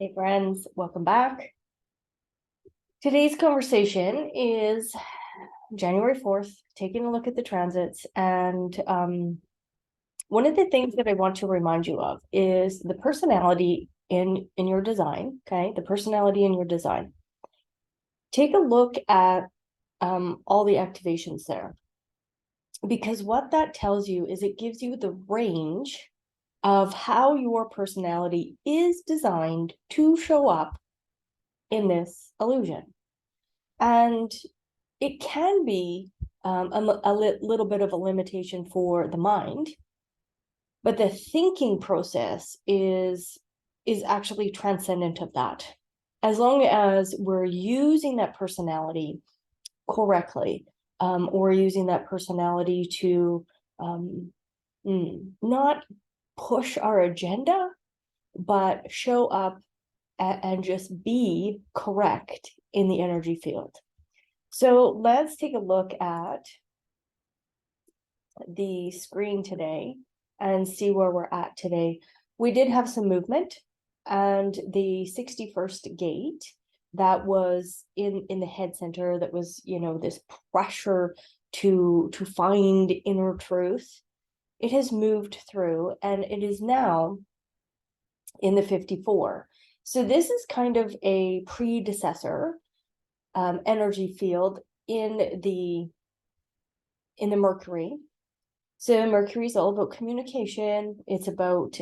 Hey friends, welcome back. Today's conversation is January 4th, taking a look at the transits. And one of the things that I want to remind you of is the personality in your design, okay? The personality in your design. Take a look at all the activations there, because what that tells you is it gives you the range of how your personality is designed to show up in this illusion. And it can be little bit of a limitation for the mind, but the thinking process is actually transcendent of that. As long as we're using that personality correctly, or using that personality to not push our agenda, but show up and just be correct in the energy field. So let's take a look at the screen today and see where we're at today. We did have some movement, and the 61st gate that was in the head center, that was, this pressure to find inner truth, it has moved through and it is now in the 54. So this is kind of a predecessor energy field in the Mercury. So Mercury is all about communication. It's about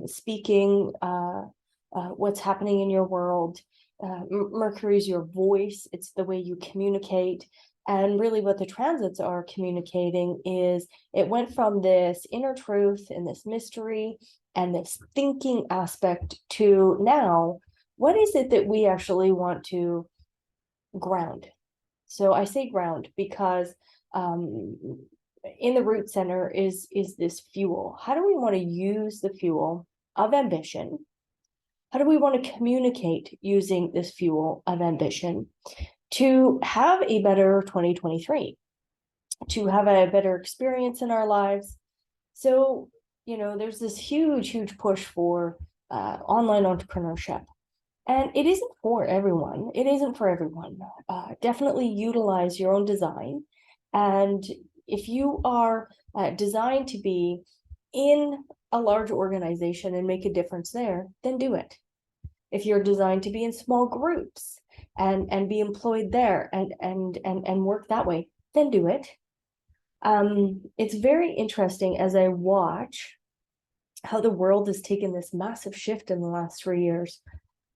speaking what's happening in your world. Mercury is your voice. It's the way you communicate. And really what the transits are communicating is it went from this inner truth and this mystery and this thinking aspect to now, what is it that we actually want to ground? So I say ground because in the root center is this fuel. How do we want to use the fuel of ambition? How do we want to communicate using this fuel of ambition to have a better 2023, to have a better experience in our lives? So, there's this huge push for online entrepreneurship. And it isn't for everyone. It isn't for everyone. Definitely utilize your own design. And if you are designed to be in a large organization and make a difference there, then do it. If you're designed to be in small groups and be employed there and work that way, then do it. It's very interesting as I watch how the world has taken this massive shift in the last 3 years,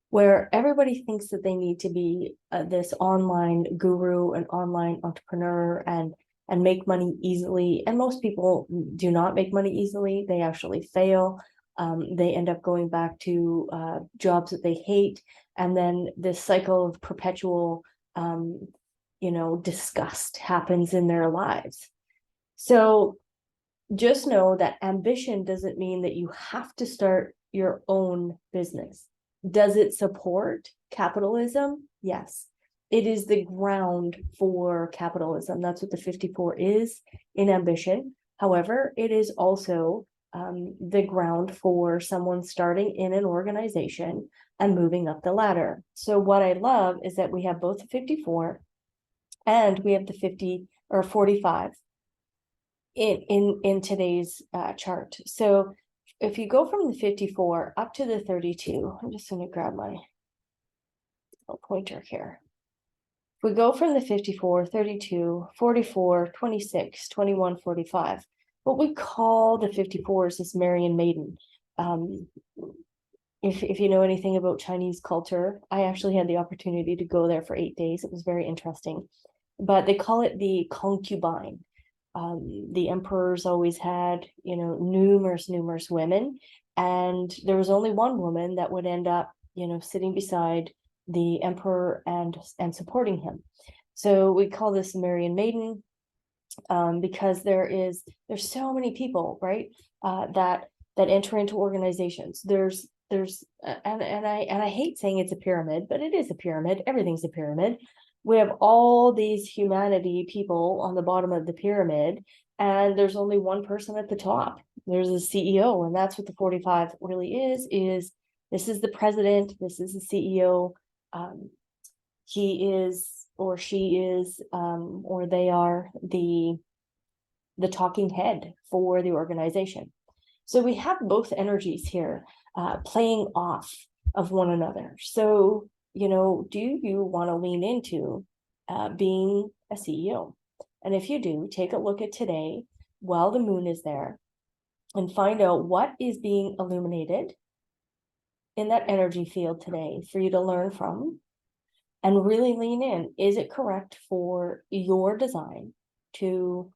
where everybody thinks that they need to be this online guru, an online entrepreneur, and make money easily. And most people do not make money easily. They actually fail. They end up going back to jobs that they hate. And then this cycle of perpetual, disgust happens in their lives. So just know that ambition doesn't mean that you have to start your own business. Does it support capitalism? Yes. It is the ground for capitalism. That's what the 54 is in ambition. However, it is also the ground for someone starting in an organization and moving up the ladder. So what I love is that we have both the 54 and we have the 50 or 45 in today's chart. So if you go from the 54 up to the 32, I'm just going to grab my pointer here. If we go from the 54, 32, 44, 26, 21, 45, what we call the 54 is this Marian Maiden. If you know anything about Chinese culture, I actually had the opportunity to go there for 8 days. It was very interesting. But they call it the concubine. The emperors always had, numerous women, and there was only one woman that would end up, sitting beside the emperor and supporting him. So we call this Marian Maiden, because there's so many people, right, that enter into organizations. There's and I hate saying it's a pyramid, but it is a pyramid. Everything's a pyramid. We have all these humanity people on the bottom of the pyramid, and there's only one person at the top. There's a CEO, and that's what the 45 really is This is the president, this is the CEO. He is, or she is, or they are the talking head for the organization. So we have both energies here playing off of one another. So, do you want to lean into being a CEO? And if you do, take a look at today while the moon is there and find out what is being illuminated in that energy field today for you to learn from, and really lean in. Is it correct for your design to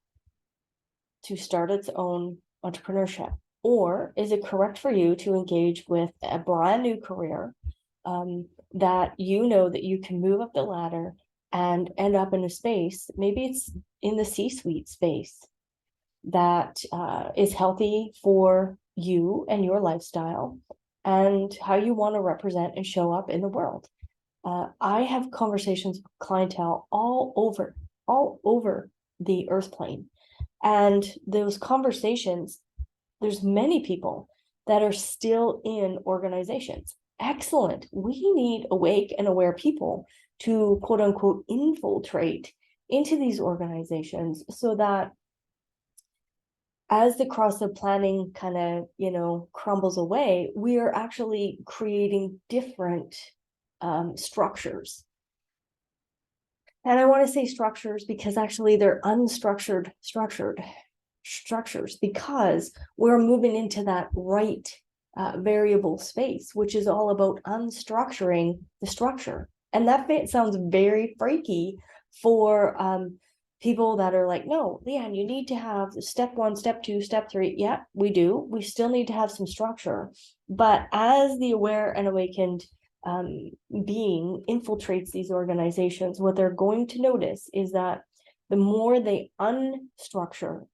start its own entrepreneurship? Or is it correct for you to engage with a brand new career that that you can move up the ladder and end up in a space, maybe it's in the C-suite space, that is healthy for you and your lifestyle and how you want to represent and show up in the world. I have conversations with clientele all over the earth plane. And those conversations, there's many people that are still in organizations. Excellent. We need awake and aware people to quote unquote infiltrate into these organizations so that as the cross of planning kind of, crumbles away, we are actually creating different structures. And I want to say structures because actually they're unstructured structures, because we're moving into that right variable space, which is all about unstructuring the structure. And that sounds very freaky for people that are like, no, Leann, you need to have step 1, step 2, step 3. Yeah, we do. We still need to have some structure. But as the aware and awakened being infiltrates these organizations, what they're going to notice is that the more they unstructure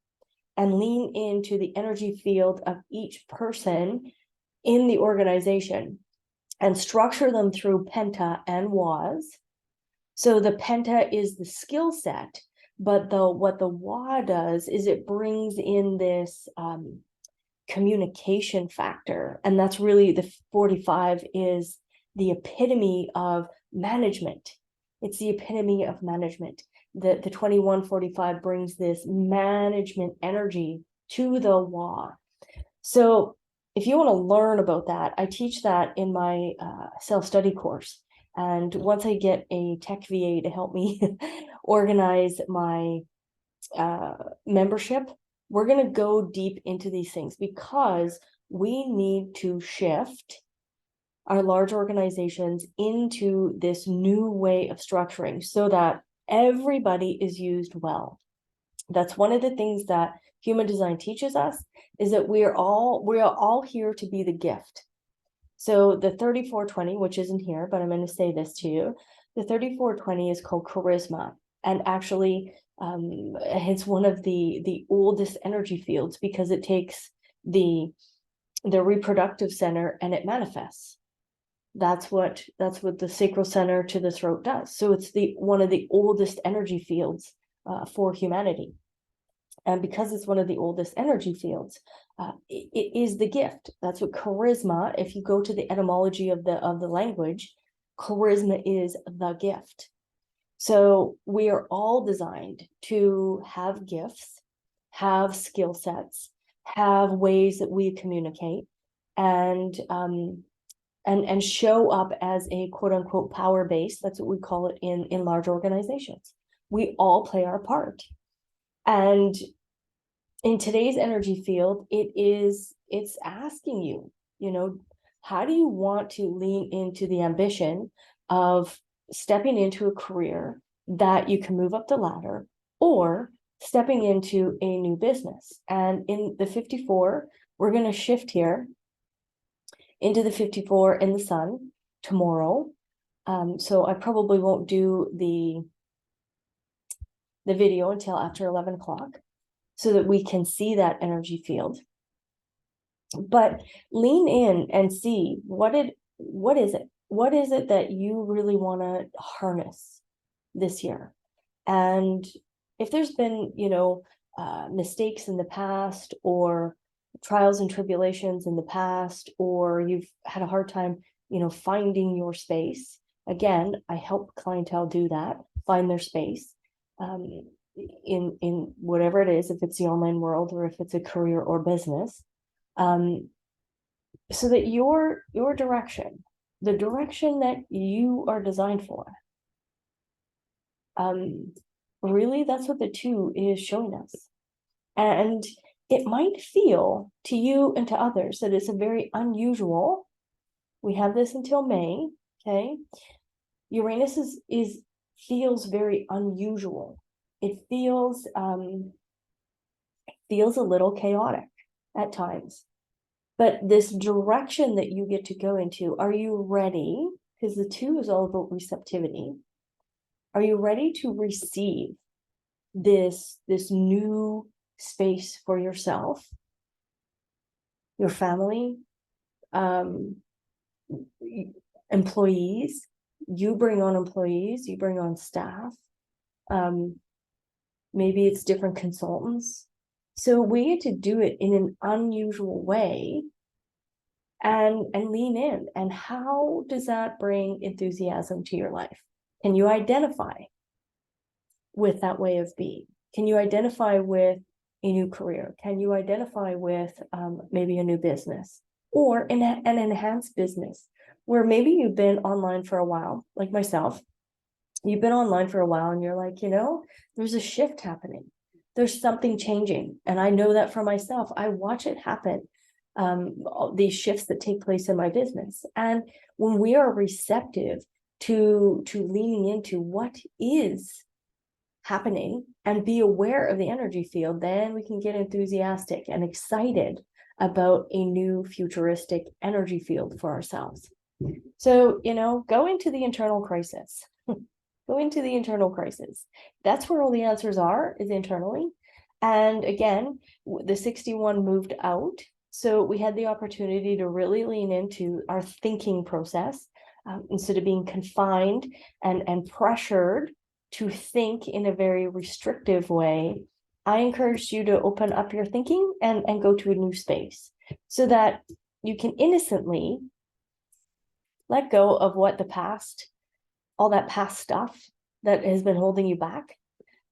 and lean into the energy field of each person in the organization and structure them through penta and was. So the penta is the skill set, but what the wa does is it brings in this communication factor. And that's really the 45 is the epitome of management. It's the epitome of management. The 2145 brings this management energy to the wa. So if you want to learn about that, I teach that in my self-study course. And once I get a tech VA to help me organize my membership, we're going to go deep into these things, because we need to shift our large organizations into this new way of structuring so that everybody is used well. That's one of the things that human design teaches us, is that we are all here to be the gift. So the 3420, which isn't here, but I'm going to say this to you, the 3420 is called charisma, and actually it's one of the oldest energy fields, because it takes the reproductive center and it manifests. That's what the sacral center to the throat does. So it's one of the oldest energy fields for humanity. And because it's one of the oldest energy fields, it is the gift. That's what charisma, if you go to the etymology of the language, charisma is the gift. So we are all designed to have gifts, have skill sets, have ways that we communicate, and show up as a quote unquote power base. That's what we call it in large organizations. We all play our part. And in today's energy field, it's asking you, how do you want to lean into the ambition of stepping into a career that you can move up the ladder, or stepping into a new business? And in the 54, we're going to shift here into the 54 in the sun tomorrow. So I probably won't do the video until after 11 o'clock, so that we can see that energy field. But lean in and see what is it that you really want to harness this year. And if there's been mistakes in the past, or trials and tribulations in the past, or you've had a hard time, finding your space. Again, I help clientele do that, find their space in whatever it is, if it's the online world or if it's a career or business, so that your direction, the direction that you are designed for, really, that's what the 2 is showing us. And it might feel to you and to others that it's a very unusual. We have this until May, okay? Uranus feels very unusual. It feels a little chaotic at times. But this direction that you get to go into, are you ready? Because the 2 is all about receptivity. Are you ready to receive this new space for yourself, your family, employees? You bring on employees, you bring on staff. Maybe it's different consultants. So we get to do it in an unusual way and lean in. And how does that bring enthusiasm to your life? Can you identify with that way of being? Can you identify with a new career? Can you identify with maybe a new business or an enhanced business where maybe you've been online for a while, like myself? You've been online for a while and you're like, there's a shift happening. There's something changing. And I know that for myself. I watch it happen, these shifts that take place in my business. And when we are receptive to leaning into what is happening and be aware of the energy field, then we can get enthusiastic and excited about a new futuristic energy field for ourselves. So, go into the internal crisis. Go into the internal crisis. That's where all the answers are, is internally. And again, the 61 moved out. So we had the opportunity to really lean into our thinking process instead of being confined and pressured to think in a very restrictive way. I encouraged you to open up your thinking and go to a new space so that you can innocently let go of what the past, all that past stuff that has been holding you back,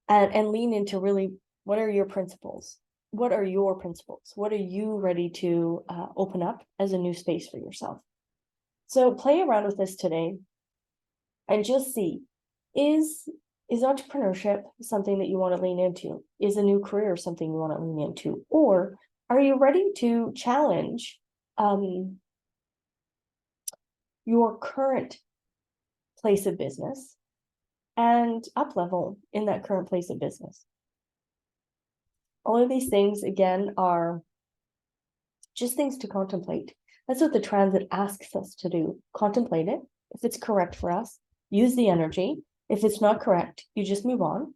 and lean into really, what are your principles? What are your principles? What are you ready to open up as a new space for yourself? So play around with this today and just see, is entrepreneurship something that you want to lean into? Is a new career something you want to lean into? Or are you ready to challenge your current place of business and up level in that current place of business? All of these things, again, are just things to contemplate. That's what the transit asks us to do. Contemplate it. If it's correct for us, use the energy. If it's not correct, you just move on.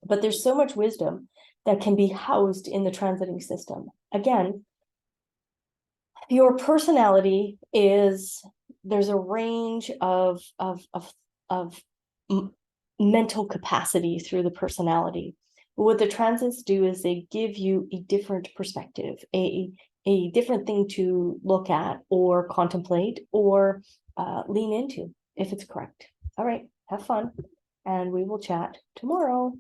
But there's so much wisdom that can be housed in the transiting system. Again, your personality is, there's a range of mental capacity through the personality. But what the transits do is they give you a different perspective, a different thing to look at or contemplate or lean into if it's correct. All right, have fun, and we will chat tomorrow.